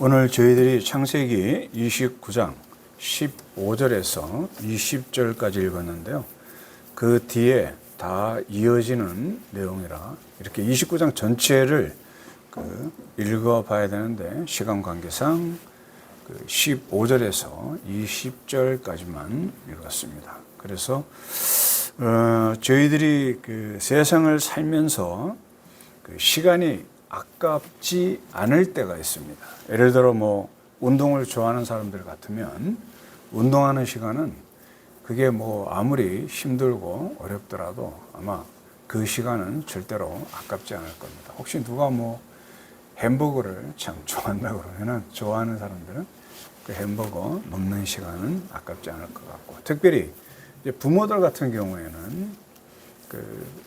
오늘 저희들이 창세기 29장 15절에서 20절까지 읽었는데요. 그 뒤에 다 이어지는 내용이라 이렇게 29장 전체를 읽어봐야 되는데 시간 관계상 15절에서 20절까지만 읽었습니다. 그래서 저희들이 세상을 살면서 시간이 아깝지 않을 때가 있습니다. 예를 들어 운동을 좋아하는 사람들 같으면 운동하는 시간은 그게 아무리 힘들고 어렵더라도 아마 그 시간은 절대로 아깝지 않을 겁니다. 혹시 누가 햄버거를 참 좋아한다 그러면은 좋아하는 사람들은 그 햄버거 먹는 시간은 아깝지 않을 것 같고, 특별히 이제 부모들 같은 경우에는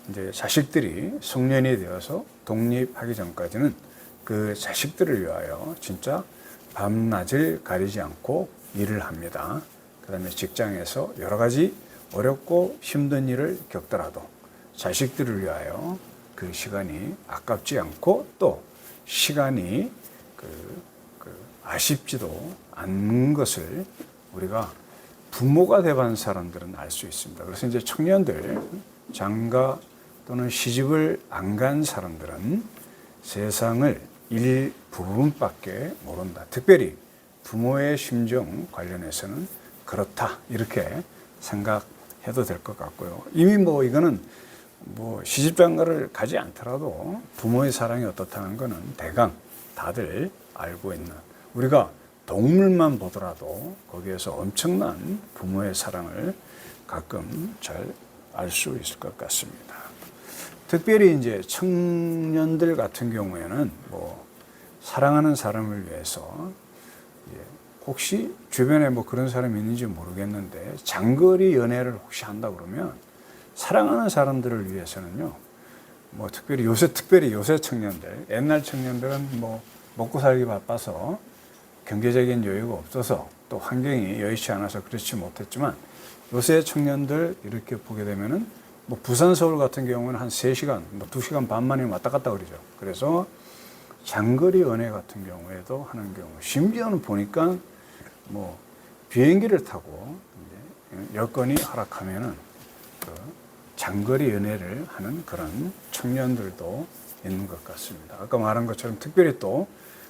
이제 자식들이 성년이 되어서 독립하기 전까지는 그 자식들을 위하여 진짜 밤낮을 가리지 않고 일을 합니다. 그 다음에 직장에서 여러 가지 어렵고 힘든 일을 겪더라도 자식들을 위하여 그 시간이 아깝지 않고 또 시간이 아쉽지도 않는 것을 우리가 부모가 돼본 사람들은 알 수 있습니다. 그래서 이제 청년들, 장가 또는 시집을 안 간 사람들은 세상을 일부분밖에 모른다. 특별히 부모의 심정 관련해서는 그렇다, 이렇게 생각해도 될 것 같고요. 이미 이거는 시집장가를 가지 않더라도 부모의 사랑이 어떻다는 것은 대강 다들 알고 있는, 우리가 동물만 보더라도 거기에서 엄청난 부모의 사랑을 가끔 잘 알 수 있을 것 같습니다. 특별히 이제 청년들 같은 경우에는 사랑하는 사람을 위해서, 혹시 주변에 그런 사람이 있는지 모르겠는데 장거리 연애를 혹시 한다 그러면 사랑하는 사람들을 위해서는요, 특별히 요새 청년들, 옛날 청년들은 먹고 살기 바빠서 경제적인 여유가 없어서 또 환경이 여의치 않아서 그렇지 못했지만, 요새 청년들 이렇게 보게 되면은 부산 서울 같은 경우는 한 3시간, 2시간 반 만에 왔다 갔다 그러죠. 그래서 장거리 연애 같은 경우에도 하는 경우, 심지어는 보니까 비행기를 타고 여건이 허락하면은 장거리 연애를 하는 그런 청년들도 있는 것 같습니다. 아까 말한 것처럼 특별히 또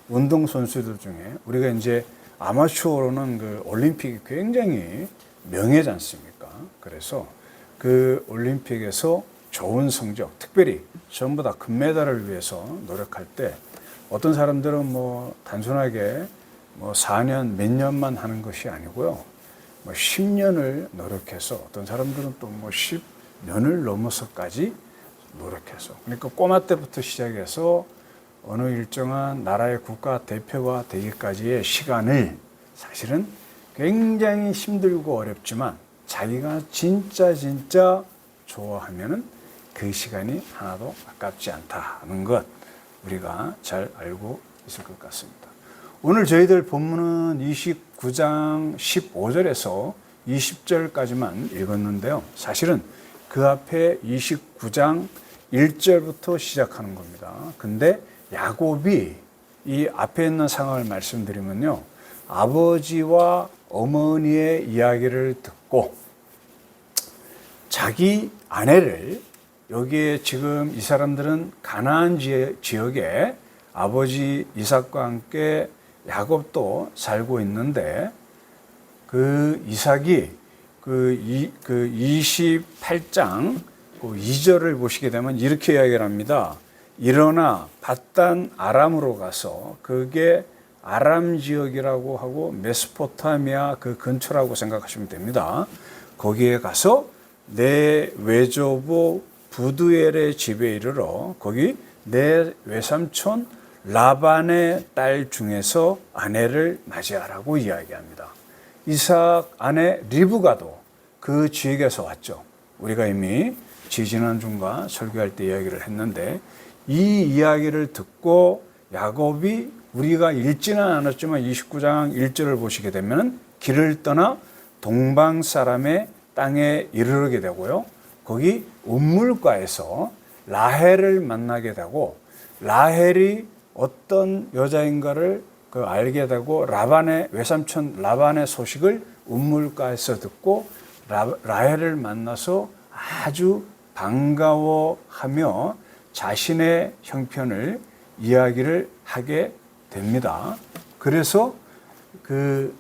운동선수들 중에 우리가 이제 아마추어로는 올림픽이 굉장히 명예지 않습니까? 그래서 그 올림픽에서 좋은 성적, 특별히 전부 다 금메달을 위해서 노력할 때 어떤 사람들은 단순하게 4년 몇 년만 하는 것이 아니고요, 10년을 노력해서, 어떤 사람들은 또 10년을 넘어서까지 노력해서, 그러니까 꼬마 때부터 시작해서 어느 일정한 나라의 국가 대표가 되기까지의 시간을 사실은 굉장히 힘들고 어렵지만 자기가 진짜 좋아하면은 그 시간이 하나도 아깝지 않다는 것, 우리가 잘 알고 있을 것 같습니다. 오늘 저희들 본문은 29장 15절에서 20절까지만 읽었는데요. 사실은 그 앞에 29장 1절부터 시작하는 겁니다. 근데 야곱이 이 앞에 있는 상황을 말씀드리면요, 아버지와 어머니의 이야기를 듣고 자기 아내를, 여기에 지금 이 사람들은 가나안 지역에 아버지 이삭과 함께 야곱도 살고 있는데, 그 이삭이 28장 2절을 보시게 되면 이렇게 이야기를 합니다. 일어나 밧단 아람으로 가서, 그게 아람 지역이라고 하고 메소포타미아 그 근처라고 생각하시면 됩니다. 거기에 가서 내 외조부 부두엘의 집에 이르러 거기 내 외삼촌 라반의 딸 중에서 아내를 맞이하라고 이야기합니다. 이삭 아내 리브가도 그 지역에서 왔죠. 우리가 이미 지지난주인가 설교할 때 이야기를 했는데, 이 이야기를 듣고 야곱이, 우리가 읽지는 않았지만 29장 1절을 보시게 되면 길을 떠나 동방 사람의 땅에 이르게 되고요, 거기 운물가에서 라헬을 만나게 되고, 라헬이 어떤 여자인가를 알게 되고 라반의 외삼촌 라반의 소식을 우물가에서 듣고 라헬을 만나서 아주 반가워하며 자신의 형편을 이야기를 하게 됩니다. 그래서 그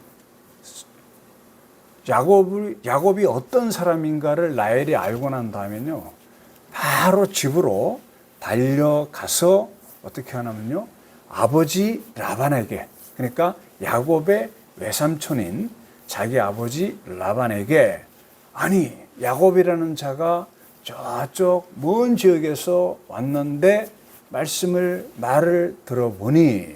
야곱이 어떤 사람인가를 라헬이 알고 난 다음에는요, 바로 집으로 달려가서 어떻게 하냐면요, 아버지 라반에게, 그러니까 야곱의 외삼촌인 자기 아버지 라반에게, 아니 야곱이라는 자가 저쪽 먼 지역에서 왔는데 말을 들어보니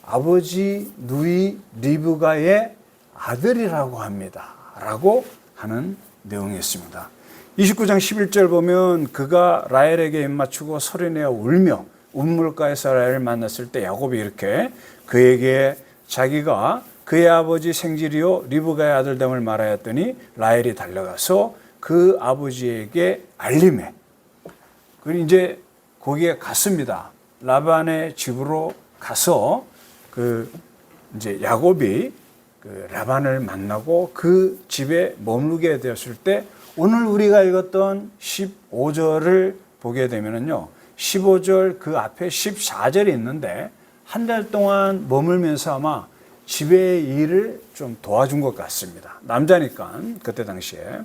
아버지 누이 리브가의 아들이라고 합니다 라고 하는 내용이었습니다. 29장 11절 보면 그가 라헬에게 입맞추고 소리내어 울며 우물가에서 라헬을 만났을 때 야곱이 이렇게 그에게 자기가 그의 아버지 생질이요 리브가의 아들됨을 말하였더니 라헬이 달려가서 그 아버지에게 알림해. 그리고 이제 거기에 갔습니다. 라반의 집으로 가서 이제 야곱이 라반을 만나고 그 집에 머물게 되었을 때 오늘 우리가 읽었던 15절을 보게 되면은요, 15절 그 앞에 14절이 있는데 한 달 동안 머물면서 아마 집의 일을 좀 도와준 것 같습니다. 남자니까 그때 당시에.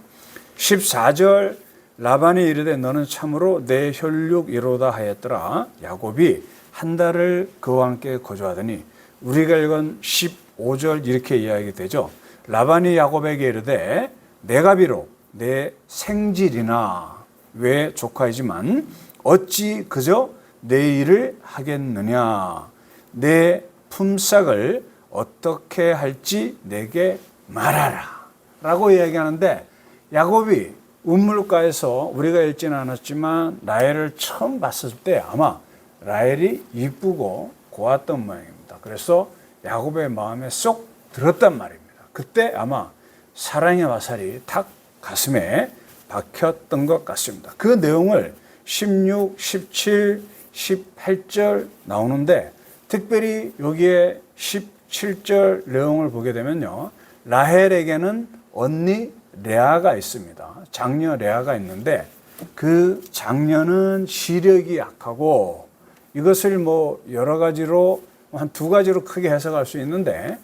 14절 라반이 이르되 너는 참으로 내 혈육이로다 하였더라. 야곱이 한 달을 그와 함께 거주하더니 우리가 읽은 15절 이렇게 이야기되죠. 라반이 야곱에게 이르되 내가 비록 내 생질이나 왜 조카이지만 어찌 그저 내 일을 하겠느냐. 내 품삯을 어떻게 할지 내게 말하라 라고 이야기하는데, 야곱이 우물가에서 우리가 읽지는 않았지만 라헬을 처음 봤을 때 아마 라헬이 이쁘고 고왔던 모양입니다. 그래서 야곱의 마음에 쏙 들었단 말입니다. 그때 아마 사랑의 화살이 탁 가슴에 박혔던 것 같습니다. 그 내용을 16, 17, 18절 나오는데 특별히 여기에 17절 내용을 보게 되면요, 라헬에게는 언니 레아가 있습니다. 장녀 레아가 있는데 그 장녀는 시력이 약하고, 이것을 뭐 여러 가지로 한 두 가지로 크게 해석할 수 있는데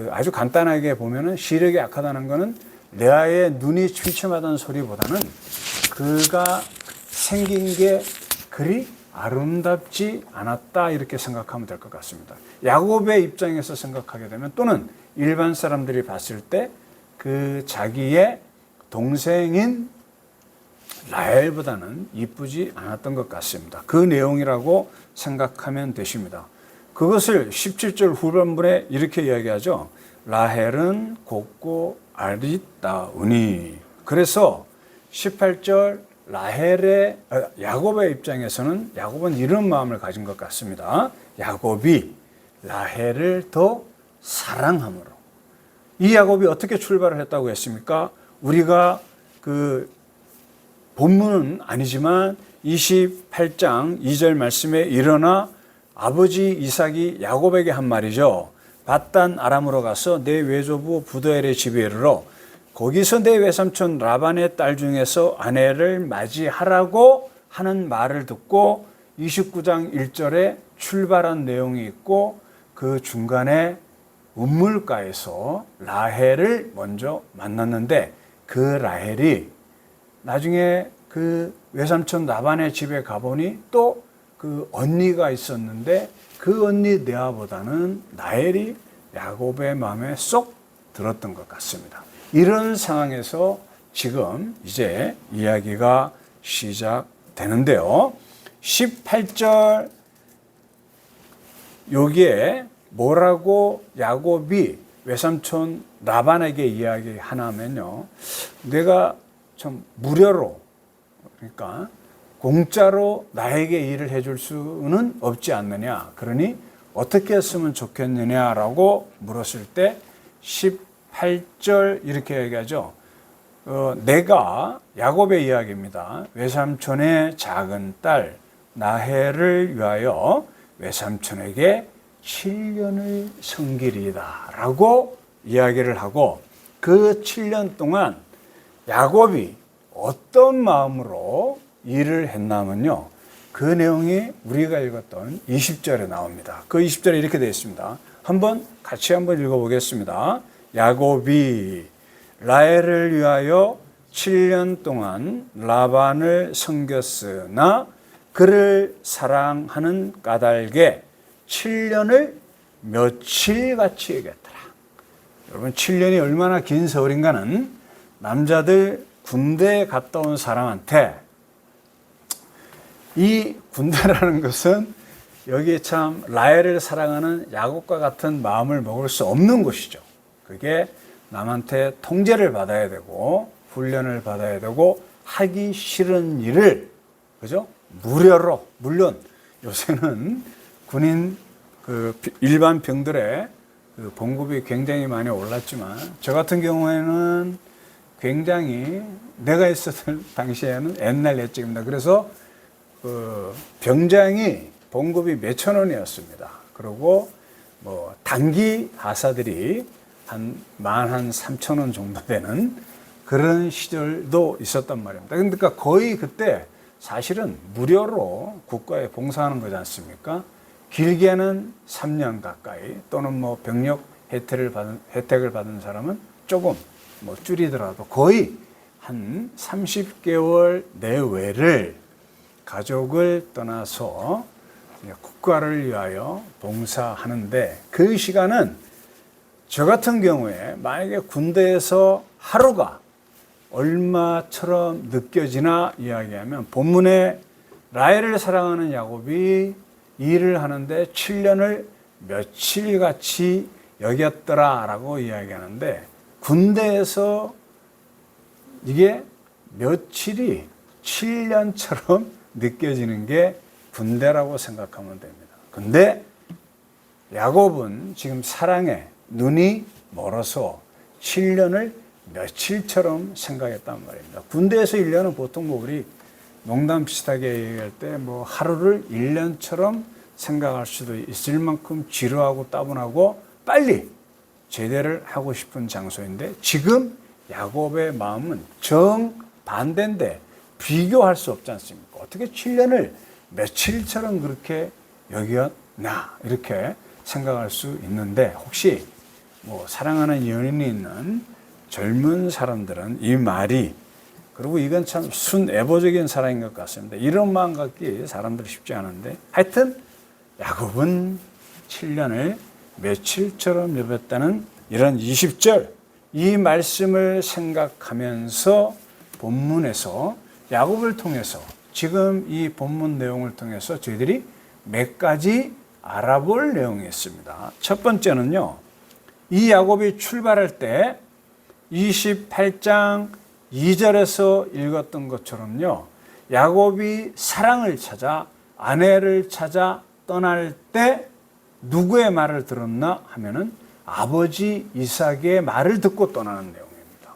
아주 간단하게 보면은 시력이 약하다는 것은 레아의 눈이 침침하다는 소리보다는 그가 생긴 게 그리 아름답지 않았다 이렇게 생각하면 될 것 같습니다. 야곱의 입장에서 생각하게 되면, 또는 일반 사람들이 봤을 때 그 자기의 동생인 라헬보다는 이쁘지 않았던 것 같습니다. 그 내용이라고 생각하면 되십니다. 그것을 17절 후반부에 이렇게 이야기하죠. 라헬은 곱고 아리따우니. 그래서 18절 야곱의 입장에서는 야곱은 이런 마음을 가진 것 같습니다. 야곱이 라헬을 더 사랑함으로. 이 야곱이 어떻게 출발을 했다고 했습니까? 우리가 본문은 아니지만 28장 2절 말씀에 일어나 아버지 이삭이 야곱에게 한 말이죠. 밧단 아람으로 가서 내 외조부 부두엘의 집에 이르러 거기서 내 외삼촌 라반의 딸 중에서 아내를 맞이하라고 하는 말을 듣고 29장 1절에 출발한 내용이 있고, 그 중간에 우물가에서 라헬을 먼저 만났는데 그 라헬이 나중에 그 외삼촌 라반의 집에 가보니 또 그 언니가 있었는데 그 언니 레아보다는 라헬이 야곱의 마음에 쏙 들었던 것 같습니다. 이런 상황에서 지금 이제 이야기가 시작되는데요. 18절 여기에 뭐라고 야곱이 외삼촌 라반에게 이야기하냐면요, 내가 좀 무료로, 그러니까 공짜로 나에게 일을 해줄 수는 없지 않느냐, 그러니 어떻게 했으면 좋겠느냐라고 물었을 때 18절 이렇게 얘기하죠. 내가, 야곱의 이야기입니다. 외삼촌의 작은 딸 라헬을 위하여 외삼촌에게 7년을 섬기리이다 라고 이야기를 하고, 그 7년 동안 야곱이 어떤 마음으로 일을 했냐면요, 그 내용이 우리가 읽었던 20절에 나옵니다. 그 20절에 이렇게 되어 있습니다. 같이 한번 읽어보겠습니다. 야곱이 라헬을 위하여 7년 동안 라반을 섬겼으나 그를 사랑하는 까닭에 7년을 며칠같이 여겼더라. 여러분, 7년이 얼마나 긴 세월인가는 남자들 군대에 갔다 온 사람한테, 이 군대라는 것은 여기에 참 라헬을 사랑하는 야곱과 같은 마음을 먹을 수 없는 곳이죠. 그게 남한테 통제를 받아야 되고 훈련을 받아야 되고 하기 싫은 일을, 그죠? 무료로, 물론 요새는 군인 일반 병들의 봉급이 굉장히 많이 올랐지만, 저 같은 경우에는 굉장히, 내가 있었던 당시에는 옛날 옛적입니다. 그래서 병장이 봉급이 몇천 원이었습니다. 그리고 단기 하사들이 한 13,000원 정도 되는 그런 시절도 있었단 말입니다. 그러니까 거의 그때 사실은 무료로 국가에 봉사하는 거지 않습니까? 길게는 3년 가까이, 또는 병력 혜택을 받은 사람은 조금 줄이더라도 거의 한 30개월 내외를 가족을 떠나서 국가를 위하여 봉사하는데, 그 시간은 저 같은 경우에 만약에 군대에서 하루가 얼마처럼 느껴지나 이야기하면, 본문에 라헬을 사랑하는 야곱이 일을 하는데 7년을 며칠같이 여겼더라라고 이야기하는데, 군대에서 이게 며칠이 7년처럼 느껴지는 게 군대라고 생각하면 됩니다. 근데 야곱은 지금 사랑에 눈이 멀어서 7년을 며칠처럼 생각했단 말입니다. 군대에서 1년은 보통 우리 농담 비슷하게 얘기할 때 하루를 1년처럼 생각할 수도 있을 만큼 지루하고 따분하고 빨리 제대를 하고 싶은 장소인데, 지금 야곱의 마음은 정반대인데 비교할 수 없지 않습니까? 어떻게 7년을 며칠처럼 그렇게 여겼나, 이렇게 생각할 수 있는데, 혹시 사랑하는 연인이 있는 젊은 사람들은 이 말이, 그리고 이건 참 순애보적인 사랑인 것 같습니다. 이런 마음 갖기 사람들 쉽지 않은데, 하여튼 야곱은 7년을 며칠처럼 여겼다는 이런 20절, 이 말씀을 생각하면서 본문에서 야곱을 통해서, 지금 이 본문 내용을 통해서 저희들이 몇 가지 알아볼 내용이 있습니다. 첫 번째는요, 이 야곱이 출발할 때 28장 2절에서 읽었던 것처럼요, 야곱이 사랑을 찾아, 아내를 찾아 떠날 때 누구의 말을 들었나 하면은 아버지 이삭의 말을 듣고 떠나는 내용입니다.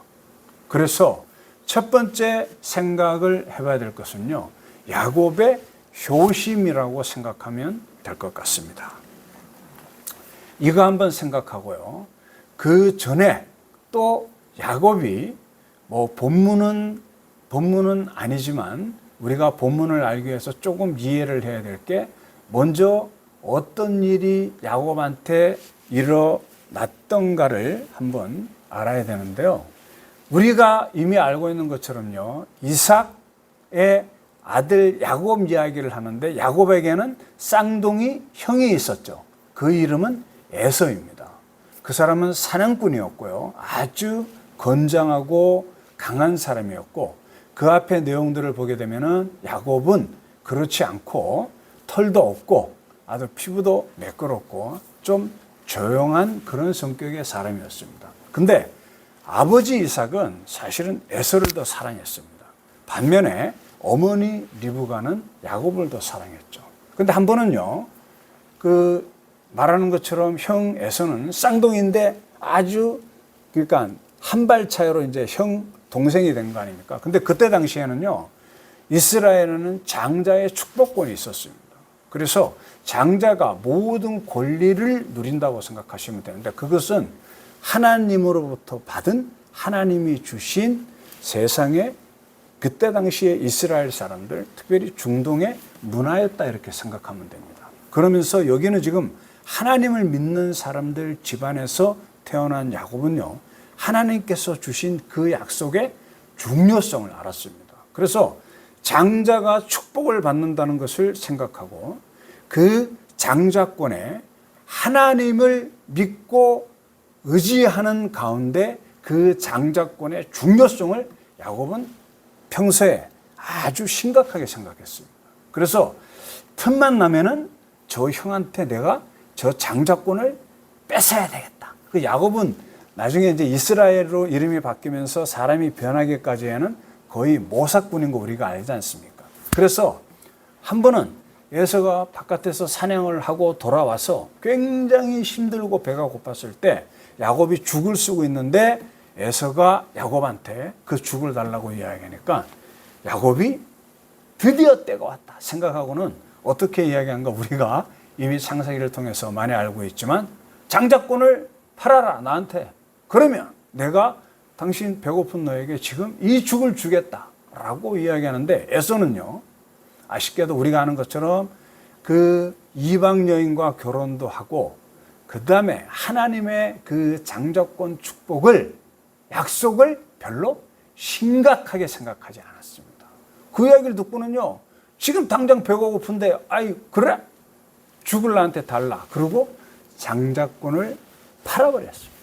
그래서 첫 번째 생각을 해봐야 될 것은요, 야곱의 효심이라고 생각하면 될 것 같습니다. 이거 한번 생각하고요, 그 전에 또 야곱이 본문은 아니지만 우리가 본문을 알기 위해서 조금 이해를 해야 될 게, 먼저 어떤 일이 야곱한테 일어났던가를 한번 알아야 되는데요. 우리가 이미 알고 있는 것처럼요, 이삭의 아들 야곱 이야기를 하는데, 야곱에게는 쌍둥이 형이 있었죠. 그 이름은 에서입니다. 그 사람은 사냥꾼이었고요, 아주 건장하고 강한 사람이었고, 그 앞에 내용들을 보게 되면은 야곱은 그렇지 않고 털도 없고 아주 피부도 매끄럽고 좀 조용한 그런 성격의 사람이었습니다. 근데 아버지 이삭은 사실은 에서를 더 사랑했습니다. 반면에 어머니 리브가는 야곱을 더 사랑했죠. 근데 한 번은요, 말하는 것처럼 형 에서는 쌍둥이인데 아주, 그러니까 한 발 차이로 이제 형 동생이 된 거 아닙니까? 근데 그때 당시에는요, 이스라엘에는 장자의 축복권이 있었습니다. 그래서 장자가 모든 권리를 누린다고 생각하시면 되는데, 그것은 하나님으로부터 받은, 하나님이 주신 세상의 그때 당시에 이스라엘 사람들, 특별히 중동의 문화였다, 이렇게 생각하면 됩니다. 그러면서 여기는 지금 하나님을 믿는 사람들 집안에서 태어난 야곱은요, 하나님께서 주신 그 약속의 중요성을 알았습니다. 그래서 장자가 축복을 받는다는 것을 생각하고, 그 장자권에 하나님을 믿고 의지하는 가운데 그 장자권의 중요성을 야곱은 평소에 아주 심각하게 생각했습니다. 그래서 틈만 나면은 저 형한테 내가 저 장자권을 뺏어야 되겠다. 그 야곱은 나중에 이제 이스라엘로 이름이 바뀌면서 사람이 변하기까지에는 거의 모사꾼인 거 우리가 알지 않습니까? 그래서 한 번은 에서가 바깥에서 사냥을 하고 돌아와서 굉장히 힘들고 배가 고팠을 때 야곱이 죽을 쓰고 있는데 에서가 야곱한테 그 죽을 달라고 이야기하니까 야곱이 드디어 때가 왔다 생각하고는 어떻게 이야기한가 우리가 이미 창세기를 통해서 많이 알고 있지만, 장자권을 팔아라 나한테. 그러면 내가 당신 배고픈 너에게 지금 이 죽을 주겠다라고 이야기하는데, 에서는요, 아쉽게도 우리가 아는 것처럼 그 이방 여인과 결혼도 하고 그 다음에 하나님의 그 장자권 축복을, 약속을 별로 심각하게 생각하지 않았습니다. 그 이야기를 듣고는요, 지금 당장 배가 고픈데 아이 그래? 죽을 나한테 달라. 그리고 장자권을 팔아버렸습니다.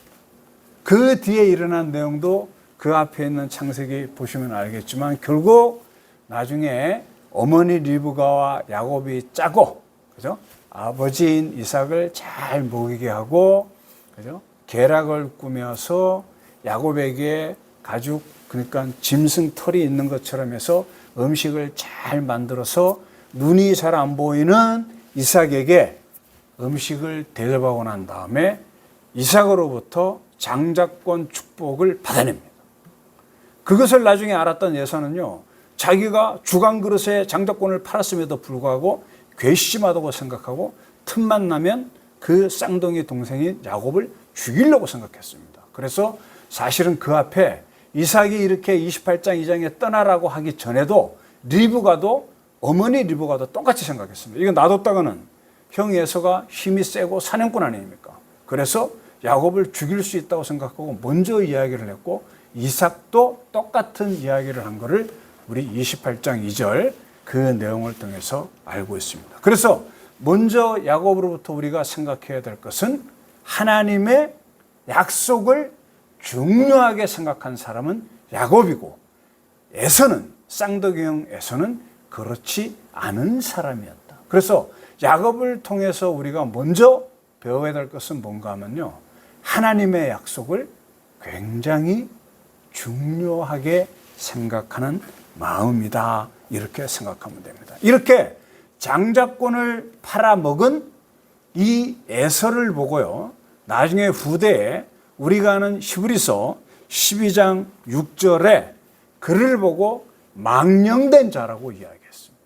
그 뒤에 일어난 내용도 그 앞에 있는 창세기 보시면 알겠지만, 결국 나중에 어머니 리브가와 야곱이 짜고, 그죠? 아버지인 이삭을 잘 먹이게 하고, 그죠? 계략을 꾸며서 야곱에게 가죽, 그러니까 짐승 털이 있는 것처럼 해서 음식을 잘 만들어서 눈이 잘 안 보이는 이삭에게 음식을 대접하고 난 다음에 이삭으로부터 장자권 축복을 받아냅니다. 그것을 나중에 알았던 에서는요, 자기가 주간 그릇에 장자권을 팔았음에도 불구하고 괘씸하다고 생각하고 틈만 나면 그 쌍둥이 동생인 야곱을 죽이려고 생각했습니다. 그래서 사실은 그 앞에 이삭이 이렇게 28장 2장에 떠나라고 하기 전에도 어머니 리브가도 똑같이 생각했습니다. 이거 놔뒀다가는 형 에서가 힘이 세고 사냥꾼 아닙니까? 그래서 야곱을 죽일 수 있다고 생각하고 먼저 이야기를 했고, 이삭도 똑같은 이야기를 한 것을 우리 28장 2절 그 내용을 통해서 알고 있습니다. 그래서 먼저 야곱으로부터 우리가 생각해야 될 것은, 하나님의 약속을 중요하게 생각한 사람은 야곱이고, 에서는, 쌍둥이형 에서는 그렇지 않은 사람이었다. 그래서 야곱을 통해서 우리가 먼저 배워야 될 것은 뭔가 하면요, 하나님의 약속을 굉장히 중요하게 생각하는 마음이다, 이렇게 생각하면 됩니다. 이렇게 장자권을 팔아먹은 이 에서를 보고요, 나중에 후대에 우리가 아는 히브리서 12장 6절에 그를 보고 망령된 자라고 이야기했습니다.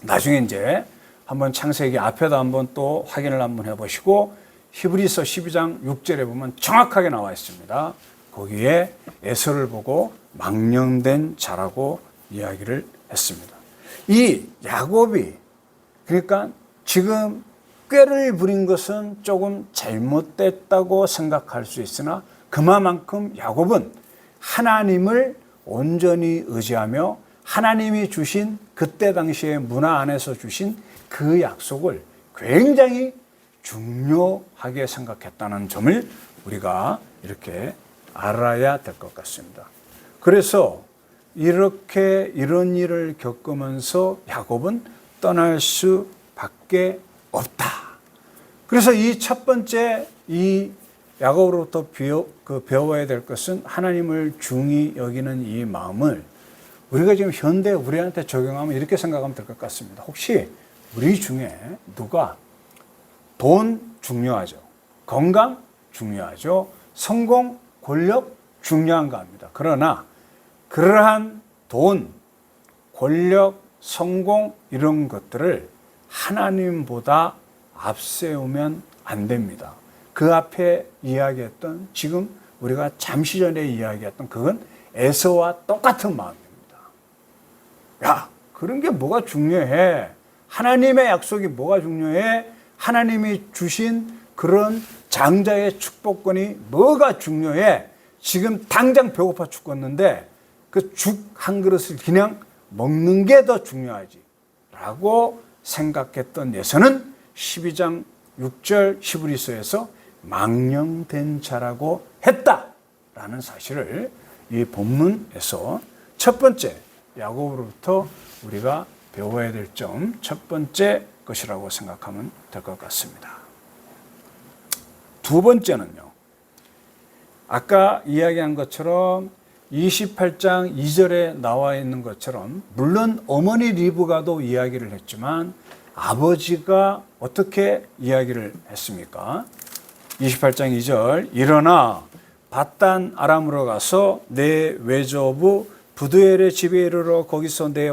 나중에 이제 한번 창세기 앞에도 한번 또 확인을 한번 해보시고, 히브리서 12장 6절에 보면 정확하게 나와 있습니다. 거기에 에서를 보고 망령된 자라고 이야기를 했습니다. 이 야곱이, 그러니까 지금 꾀를 부린 것은 조금 잘못됐다고 생각할 수 있으나, 그만큼 야곱은 하나님을 온전히 의지하며 하나님이 주신, 그때 당시의 문화 안에서 주신 그 약속을 굉장히 중요하게 생각했다는 점을 우리가 이렇게 알아야 될 것 같습니다. 그래서 이렇게 이런 일을 겪으면서 야곱은 떠날 수밖에 없다. 그래서 이 첫 번째 이 야곱으로부터 배워야 될 것은, 하나님을 중히 여기는 이 마음을 우리가 지금 현대 우리한테 적용하면 이렇게 생각하면 될 것 같습니다. 혹시 우리 중에 누가 돈 중요하죠, 건강 중요하죠, 성공, 권력 중요한가 합니다. 그러나 그러한 돈, 권력, 성공 이런 것들을 하나님보다 앞세우면 안 됩니다. 그 앞에 이야기했던, 지금 우리가 잠시 전에 이야기했던 그건 에서와 똑같은 마음입니다. 야, 그런 게 뭐가 중요해? 하나님의 약속이 뭐가 중요해? 하나님이 주신 그런 장자의 축복권이 뭐가 중요해? 지금 당장 배고파 죽겠는데 그 죽 한 그릇을 그냥 먹는 게 더 중요하지 라고 생각했던 예서는 12장 6절 히브리서에서 망령된 자라고 했다라는 사실을 이 본문에서 첫 번째 야고보로부터 우리가 배워야 될 점 첫 번째 것이라고 생각하면 될 것 같습니다. 두 번째는요. 아까 이야기한 것처럼 28장 2절에 나와 있는 것처럼 물론 어머니 리브가도 이야기를 했지만 아버지가 어떻게 이야기를 했습니까? 28장 2절 일어나 밧단 아람으로 가서 내 외조부 부두엘의 집에 이르러 거기서 내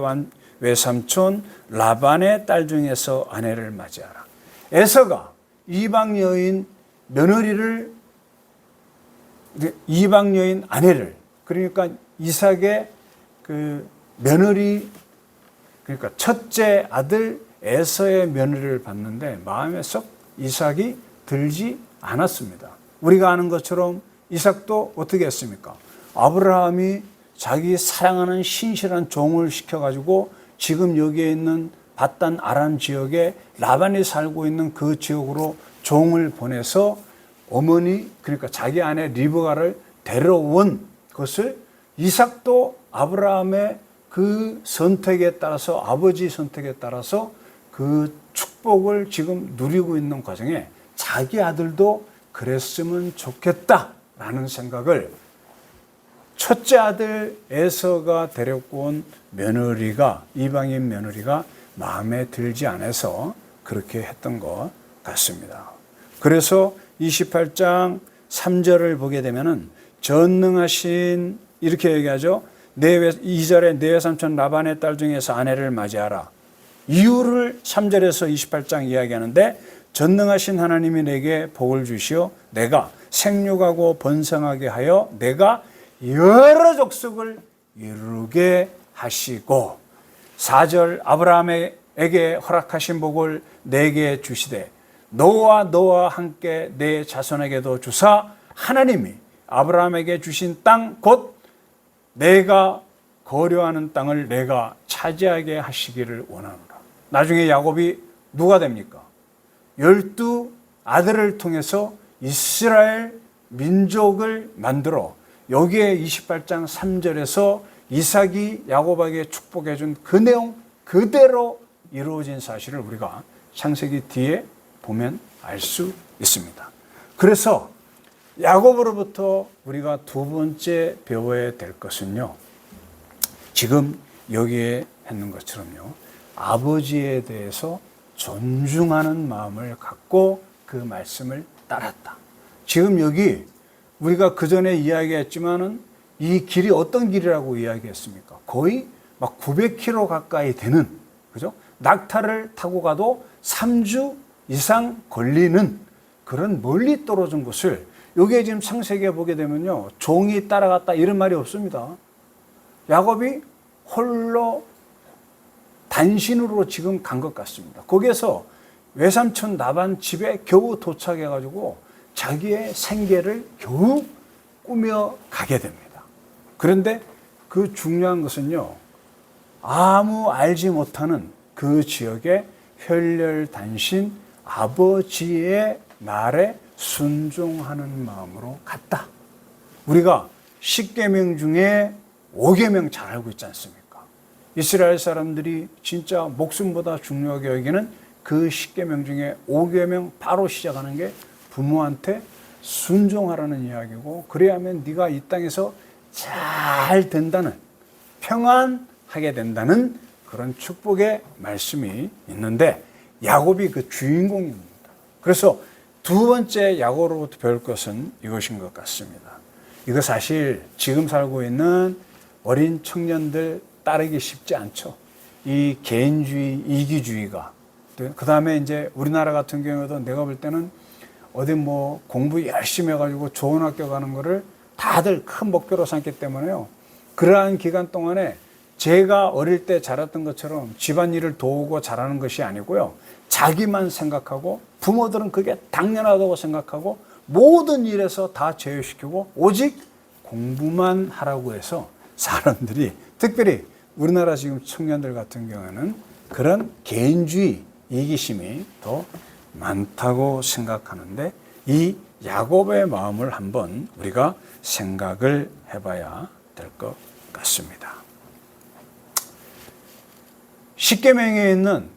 외삼촌 라반의 딸 중에서 아내를 맞이하라. 에서가 이방 여인 며느리를 이방 여인 아내를 그러니까 이삭의 그 며느리 그러니까 첫째 아들 에서의 며느리를 봤는데 마음에 썩 이삭이 들지 않았습니다. 우리가 아는 것처럼 이삭도 어떻게 했습니까? 아브라함이 자기 사랑하는 신실한 종을 시켜가지고 지금 여기에 있는 밧단 아람 지역에 라반이 살고 있는 그 지역으로 종을 보내서 어머니 그러니까 자기 아내 리브가를 데려온 것을 이삭도 아브라함의 그 선택에 따라서 아버지 선택에 따라서 그 축복을 지금 누리고 있는 과정에 자기 아들도 그랬으면 좋겠다라는 생각을 첫째 아들 에서가 데리고 온 며느리가 이방인 며느리가 마음에 들지 않아서 그렇게 했던 것 같습니다. 그래서 28장 3절을 보게 되면은 전능하신 이렇게 얘기하죠. 2절에 내 외삼촌 라반의 딸 중에서 아내를 맞이하라. 이유를 3절에서 28장 이야기하는데 전능하신 하나님이 내게 복을 주시어 내가 생육하고 번성하게 하여 내가 여러 족속을 이루게 하시고 4절 아브라함에게 허락하신 복을 내게 주시되 너와 함께 내 자손에게도 주사 하나님이 아브라함에게 주신 땅 곧 내가 거류하는 땅을 내가 차지하게 하시기를 원하노라. 나중에 야곱이 누가 됩니까? 12 아들을 통해서 이스라엘 민족을 만들어 여기에 28장 3절에서 이삭이 야곱에게 축복해 준 그 내용 그대로 이루어진 사실을 우리가 창세기 뒤에 보면 알 수 있습니다. 그래서 야곱으로부터 우리가 두 번째 배워야 될 것은요. 지금 여기에 했는 것처럼요. 아버지에 대해서 존중하는 마음을 갖고 그 말씀을 따랐다. 지금 여기 우리가 그 전에 이야기했지만은 이 길이 어떤 길이라고 이야기했습니까? 거의 막 900km 가까이 되는, 그죠? 낙타를 타고 가도 3주 이상 걸리는 그런 멀리 떨어진 곳을 여기에 지금 창세기에 보게 되면요. 종이 따라갔다 이런 말이 없습니다. 야곱이 홀로 단신으로 지금 간 것 같습니다. 거기에서 외삼촌 라반 집에 겨우 도착해가지고 자기의 생계를 겨우 꾸며 가게 됩니다. 그런데 그 중요한 것은요. 아무 알지 못하는 그 지역의 혈혈단신 아버지의 말에 순종하는 마음으로 갔다. 우리가 10계명 중에 5계명 잘 알고 있지 않습니까? 이스라엘 사람들이 진짜 목숨보다 중요하게 여기는 그 10계명 중에 5계명 바로 시작하는 게 부모한테 순종하라는 이야기고 그래야만 네가 이 땅에서 잘 된다는 평안하게 된다는 그런 축복의 말씀이 있는데 야곱이 그 주인공입니다. 그래서 두 번째 야곱으로부터 배울 것은 이것인 것 같습니다. 이거 사실 지금 살고 있는 어린 청년들 따르기 쉽지 않죠. 이 개인주의, 이기주의가 그 다음에 이제 우리나라 같은 경우에도 내가 볼 때는 어디 뭐 공부 열심히 해가지고 좋은 학교 가는 거를 다들 큰 목표로 삼기 때문에요. 그러한 기간 동안에 제가 어릴 때 자랐던 것처럼 집안일을 도우고 자라는 것이 아니고요. 자기만 생각하고 부모들은 그게 당연하다고 생각하고 모든 일에서 다 제어시키고 오직 공부만 하라고 해서 사람들이 특별히 우리나라 지금 청년들 같은 경우에는 그런 개인주의, 이기심이 더 많다고 생각하는데 이 야곱의 마음을 한번 우리가 생각을 해봐야 될 것 같습니다. 십계명에 있는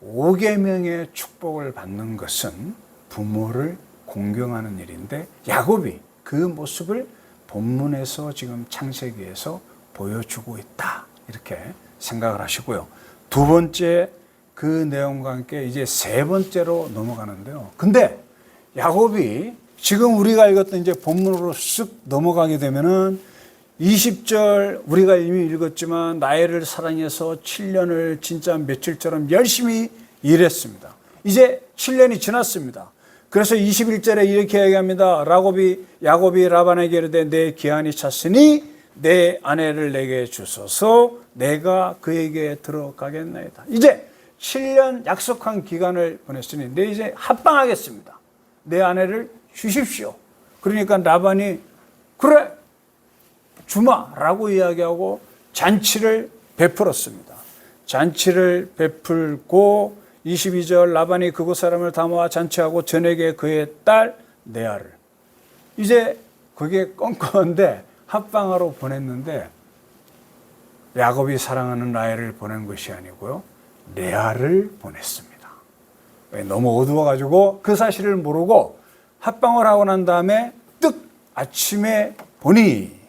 5계명의 축복을 받는 것은 부모를 공경하는 일인데 야곱이 그 모습을 본문에서 지금 창세기에서 보여주고 있다 이렇게 생각을 하시고요. 두 번째 그 내용과 함께 이제 세 번째로 넘어가는데요. 근데 야곱이 지금 우리가 읽었던 이제 본문으로 쓱 넘어가게 되면은 20절 우리가 이미 읽었지만 나를 사랑해서 7년을 진짜 며칠처럼 열심히 일했습니다. 이제 7년이 지났습니다. 그래서 21절에 이렇게 얘기합니다. 야곱이 라반에게 이르되 내 기한이 찼으니 내 아내를 내게 주소서 내가 그에게 들어가겠나이다. 이제 7년 약속한 기간을 보냈으니 내 이제 합방하겠습니다. 내 아내를 주십시오. 그러니까 라반이 그래 주마라고 이야기하고 잔치를 베풀었습니다. 잔치를 베풀고 22절 라반이 그곳 사람을 다 모아 잔치하고 전에게 그의 딸 레아를 이제 그게 껌껌한데 합방하러 보냈는데 야곱이 사랑하는 라헬을 보낸 것이 아니고요. 레아를 보냈습니다. 너무 어두워가지고 그 사실을 모르고 합방을 하고 난 다음에 뜻 아침에 보니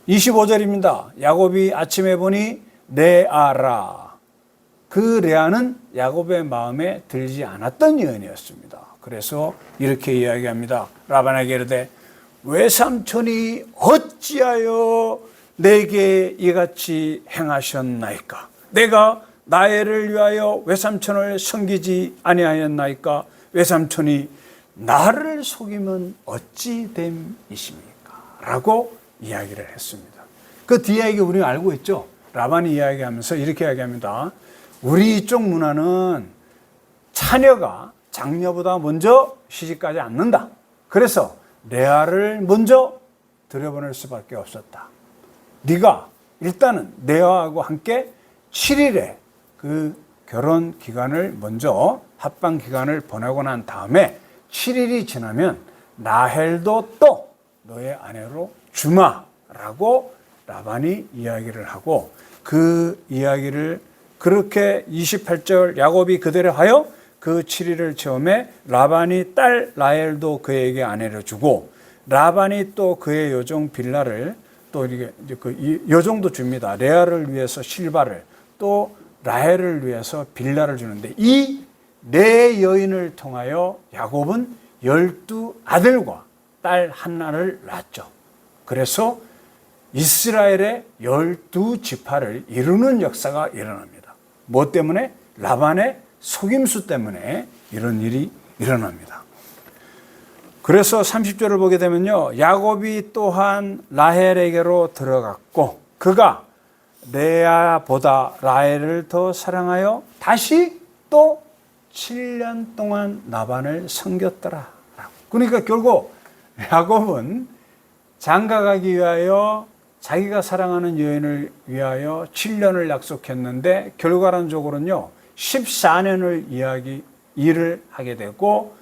25절입니다. 야곱이 아침에 보니 레아라. 그 레아는 야곱의 마음에 들지 않았던 여인이었습니다. 그래서 이렇게 이야기합니다. 라반에게 이르되 외삼촌이 어찌하여 내게 이같이 행하셨나이까? 내가 나애를 위하여 외삼촌을 섬기지 아니하였나이까? 외삼촌이 나를 속이면 어찌 됨이십니까? 라고 이야기를 했습니다. 그 뒤에 이게 우리가 알고 있죠. 라반이 이야기하면서 이렇게 이야기합니다. 우리 이쪽 문화는 차녀가 장녀보다 먼저 시집가지 않는다. 그래서 레아를 먼저 들여보낼 수밖에 없었다. 네가 일단은 레아하고 함께 7일의 그 결혼 기간을 먼저 합방 기간을 보내고 난 다음에 7일이 지나면 라헬도 또 너의 아내로 주마라고 라반이 이야기를 하고 그 이야기를 그렇게 28절 야곱이 그대로 하여 그 7일을 처음에 라반이 딸 라헬도 그에게 아내를 주고 라반이 또 그의 여종 빌라를 또 이게 그 여종도 줍니다. 레아를 위해서 실바를 또 라헬을 위해서 빌라를 주는데 이 네 여인을 통하여 야곱은 12아들과 딸 하나를 낳았죠. 그래서 이스라엘의 12지파를 이루는 역사가 일어납니다. 뭐 때문에? 라반의 속임수 때문에 이런 일이 일어납니다. 그래서 30절을 보게 되면요. 야곱이 또한 라헬에게로 들어갔고 그가 레아보다 라헬을 더 사랑하여 다시 또 7년 동안 라반을 섬겼더라. 그러니까 결국 야곱은 장가가기 위하여 자기가 사랑하는 여인을 위하여 7년을 약속했는데 결과론적으로는요 14년을 일을 하게 되고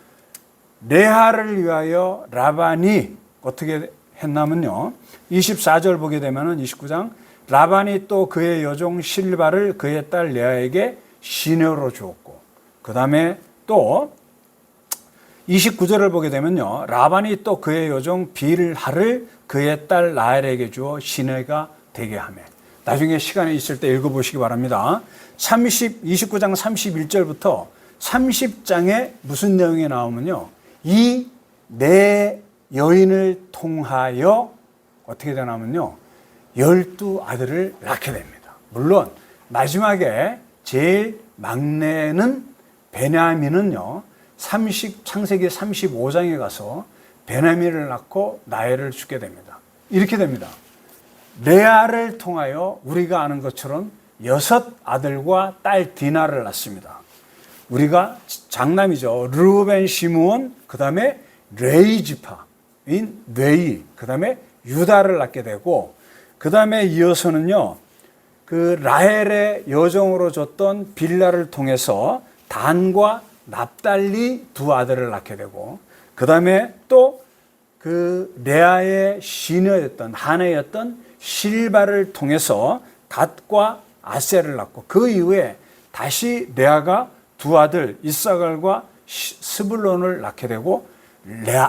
레아를 위하여 라반이 어떻게 했냐면요 24절 보게 되면은 29장 라반이 또 그의 여종 실바를 그의 딸 레아에게 시녀로 주었고 그 다음에 또 29절을 보게 되면요 라반이 또 그의 여종 빌하를 그의 딸 라헬에게 주어 시내가 되게 하며 나중에 시간이 있을 때 읽어보시기 바랍니다. 29장 31절부터 30장에 무슨 내용이 나오면요 이 네 여인을 통하여 어떻게 되냐면요 12아들을 낳게 됩니다. 물론 마지막에 제일 막내는 베냐민은요, 창세기 35장에 가서 베냐민을 낳고 라헬을 죽게 됩니다. 이렇게 됩니다. 레아를 통하여 우리가 아는 것처럼 6 아들과 딸 디나를 낳습니다. 우리가 장남이죠. 르우벤, 시므온, 그 다음에 레위 지파인 레위, 그 다음에 유다를 낳게 되고, 그 다음에 이어서는요, 그 라헬의 여종으로 줬던 빌라를 통해서 단과 납달리 2 아들을 낳게 되고, 그 다음에 또 그 레아의 시녀였던, 하나였던 실바를 통해서 갓과 아셀을 낳고, 그 이후에 다시 레아가 2 아들 이사갈과 스불론을 낳게 되고,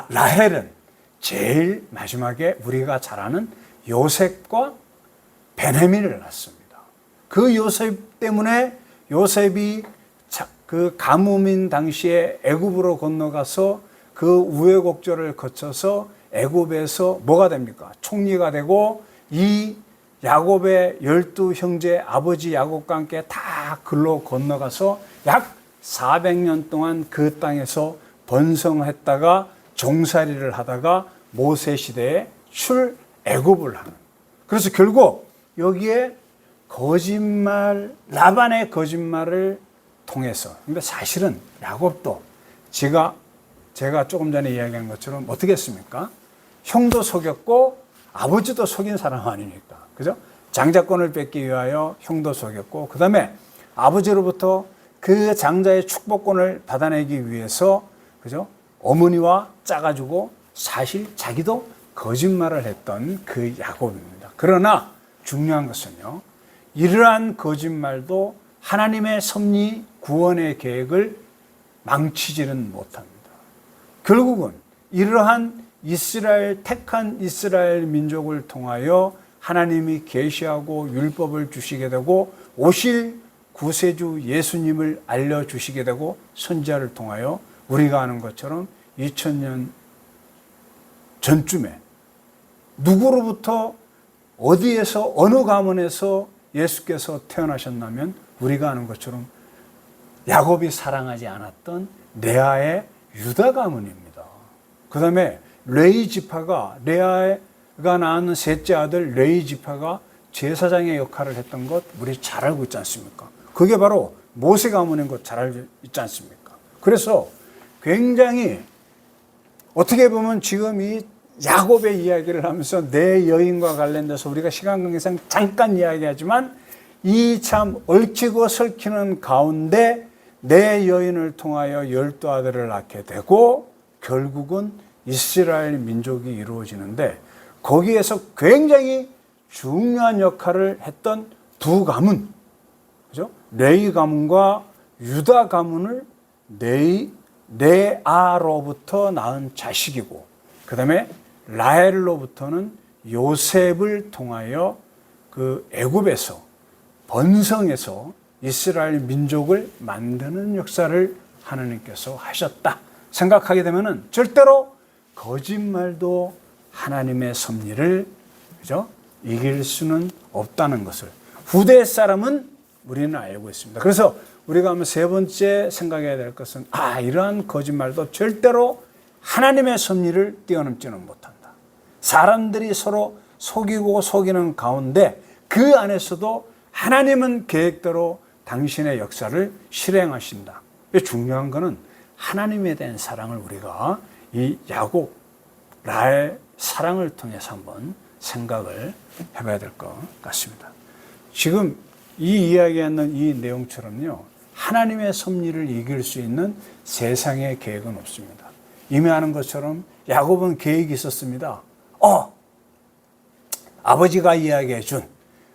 라헬은 제일 마지막에 우리가 잘 아는 요셉과 베냐민을 낳습니다. 그 요셉 때문에 요셉이 그 가뭄인 당시에 애굽으로 건너가서 그 우여곡절을 거쳐서 애굽에서 뭐가 됩니까? 총리가 되고, 이 야곱의 12형제 아버지 야곱과 함께 다 글로 건너가서 약 400년 동안 그 땅에서 번성했다가 종살이를 하다가 모세 시대에 출애굽을 하는. 그래서 결국 여기에 거짓말, 라반의 거짓말을 통해서, 근데 사실은 야곱도 제가 조금 전에 이야기한 것처럼 어떻게 했습니까? 형도 속였고 아버지도 속인 사람 아니니까, 그죠? 장자권을 뺏기 위하여 형도 속였고, 그 다음에 아버지로부터 그 장자의 축복권을 받아내기 위해서, 그죠? 어머니와 짜가지고 사실 자기도 거짓말을 했던 그 야곱입니다. 그러나 중요한 것은요, 이러한 거짓말도 하나님의 섭리 구원의 계획을 망치지는 못합니다. 결국은 이러한 택한 이스라엘 민족을 통하여 하나님이 계시하고 율법을 주시게 되고, 오실 구세주 예수님을 알려주시게 되고, 선지자를 통하여 우리가 아는 것처럼 2000년 전쯤에 누구로부터 어디에서 어느 가문에서 예수께서 태어나셨냐면, 우리가 아는 것처럼 야곱이 사랑하지 않았던 레아의 유다 가문입니다. 그 다음에 레위 지파가, 레아가 낳은 셋째 아들 레위 지파가 제사장의 역할을 했던 것 우리 잘 알고 있지 않습니까? 그게 바로 모세 가문인 것 잘 알고 있지 않습니까? 그래서 굉장히 어떻게 보면 지금 이 야곱의 이야기를 하면서 내 여인과 관련돼서 우리가 시간 관계상 잠깐 이야기하지만, 이 참 얽히고 설키는 가운데 내 여인을 통하여 12 아들을 낳게 되고, 결국은 이스라엘 민족이 이루어지는데, 거기에서 굉장히 중요한 역할을 했던 2 가문, 그죠? 레위 가문과 유다 가문을 레아로부터 낳은 자식이고, 그 다음에 라헬로부터는 요셉을 통하여 그 애굽에서 번성해서 이스라엘 민족을 만드는 역사를 하나님께서 하셨다 생각하게 되면은 절대로 거짓말도 하나님의 섭리를, 그죠? 이길 수는 없다는 것을 후대 사람은 우리는 알고 있습니다. 그래서 우리가 하면 3번째 생각해야 될 것은, 이러한 거짓말도 절대로 하나님의 섭리를 뛰어넘지는 못한다. 사람들이 서로 속이고 속이는 가운데 그 안에서도 하나님은 계획대로 당신의 역사를 실행하신다. 중요한 것은 하나님에 대한 사랑을 우리가 이 야곱, 라헬 사랑을 통해서 한번 생각을 해봐야 될 것 같습니다. 지금 이 이야기하는 이 내용처럼요, 하나님의 섭리를 이길 수 있는 세상의 계획은 없습니다. 이미 아는 것처럼 야곱은 계획이 있었습니다. 아버지가 이야기해 준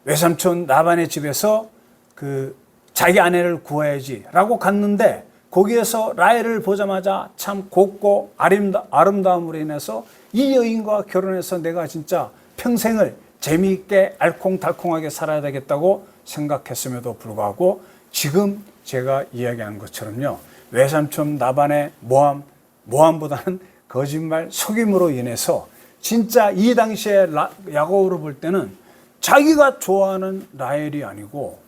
외삼촌 라반의 집에서 그 자기 아내를 구해야지 라고 갔는데, 거기에서 라헬을 보자마자 참 곱고 아름다움으로 인해서 이 여인과 결혼해서 내가 진짜 평생을 재미있게 알콩달콩하게 살아야 되겠다고 생각했음에도 불구하고, 지금 제가 이야기한 것처럼요, 외삼촌 라반의 모함보다는 거짓말, 속임으로 인해서 진짜 이 당시에 야곱으로 볼 때는 자기가 좋아하는 라헬이 아니고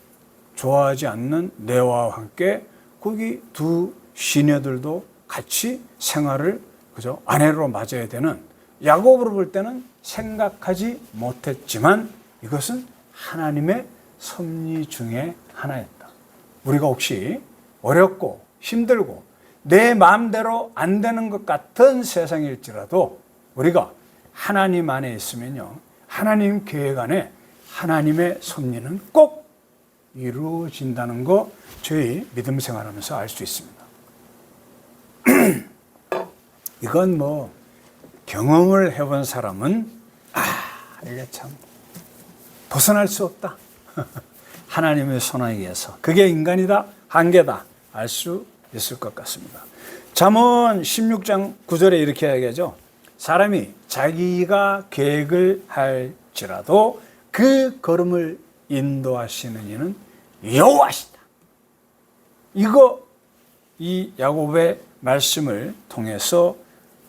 좋아하지 않는 레아와 함께 거기 두 시녀들도 같이 생활을 그죠? 아내로 맞아야 되는 야곱으로 볼 때는 생각하지 못했지만 이것은 하나님의 섭리 중에 하나였다. 우리가 혹시 어렵고 힘들고 내 마음대로 안 되는 것 같은 세상일지라도 우리가 하나님 안에 있으면요, 하나님 계획 안에 하나님의 섭리는 꼭 이루어진다는 거 저희 믿음 생활하면서 알 수 있습니다. 이건 뭐 경험을 해본 사람은 이게 참 벗어날 수 없다. 하나님의 손에 의해서 그게 인간이다, 한계다 알 수 있을 것 같습니다. 잠언 16장 9절에 이렇게 이야기하죠. 사람이 자기가 계획을 할지라도 그 걸음을 인도하시는 이는 여호와시다. 이 야곱의 말씀을 통해서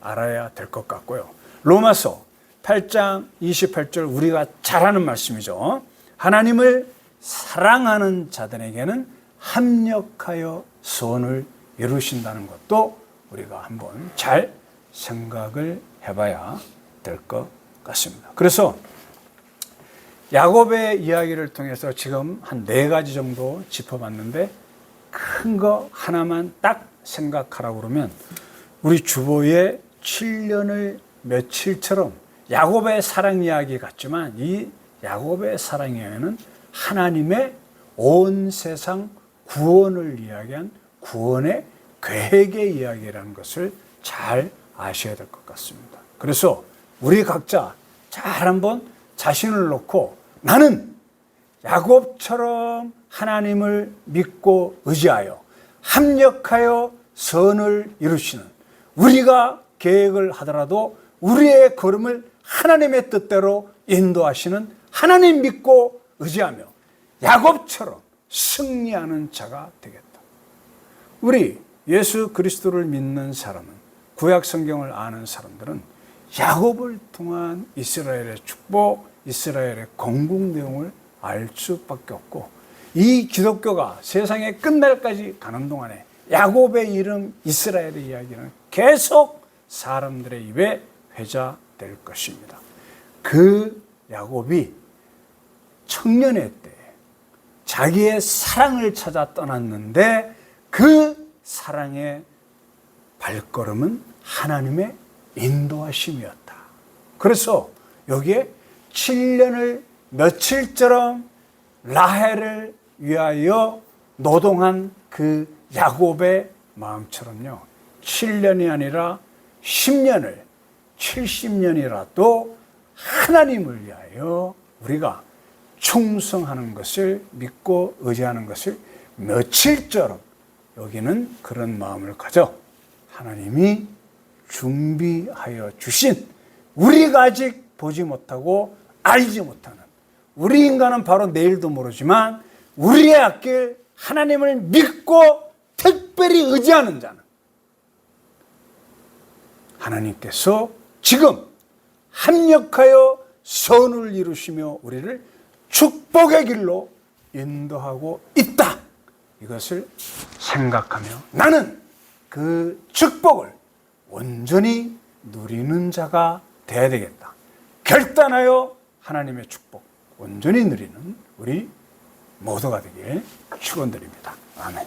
알아야 될 것 같고요. 로마서 8장 28절 우리가 잘 아는 말씀이죠. 하나님을 사랑하는 자들에게는 합력하여 선을 이루신다는 것도 우리가 한번 잘 생각을 해봐야 될 것 같습니다. 그래서 야곱의 이야기를 통해서 지금 한 4가지 정도 짚어봤는데 큰 거 하나만 딱 생각하라고 그러면 우리 주보의 7년을 며칠처럼 야곱의 사랑 이야기 같지만 이 야곱의 사랑 이야기는 하나님의 온 세상 구원을 이야기한 구원의 계획의 이야기라는 것을 잘 아셔야 될 것 같습니다. 그래서 우리 각자 잘 한번 자신을 놓고 나는 야곱처럼 하나님을 믿고 의지하여 합력하여 선을 이루시는, 우리가 계획을 하더라도 우리의 걸음을 하나님의 뜻대로 인도하시는 하나님 믿고 의지하며 야곱처럼 승리하는 자가 되겠다. 우리 예수 그리스도를 믿는 사람은, 구약 성경을 아는 사람들은 야곱을 통한 이스라엘의 축복, 이스라엘의 건국 내용을 알 수밖에 없고, 이 기독교가 세상에 끝날까지 가는 동안에 야곱의 이름, 이스라엘의 이야기는 계속 사람들의 입에 회자될 것입니다. 그 야곱이 청년의 때 자기의 사랑을 찾아 떠났는데 그 사랑의 발걸음은 하나님의 인도하심이었다. 그래서 여기에 7년을 며칠처럼 라헬을 위하여 노동한 그 야곱의 마음처럼요, 7년이 아니라 10년을 70년이라도 하나님을 위하여 우리가 충성하는 것을 믿고 의지하는 것을 며칠처럼 여기는 그런 마음을 가져 하나님이 준비하여 주신, 우리가 아직 보지 못하고 알지 못하는, 우리 인간은 바로 내일도 모르지만 우리의 앞길 하나님을 믿고 특별히 의지하는 자는 하나님께서 지금 합력하여 선을 이루시며 우리를 축복의 길로 인도하고 있다. 이것을 생각하며 나는 그 축복을 온전히 누리는 자가 되어야 되겠다. 결단하여 하나님의 축복 온전히 누리는 우리 모두가 되길 축원드립니다. 아멘.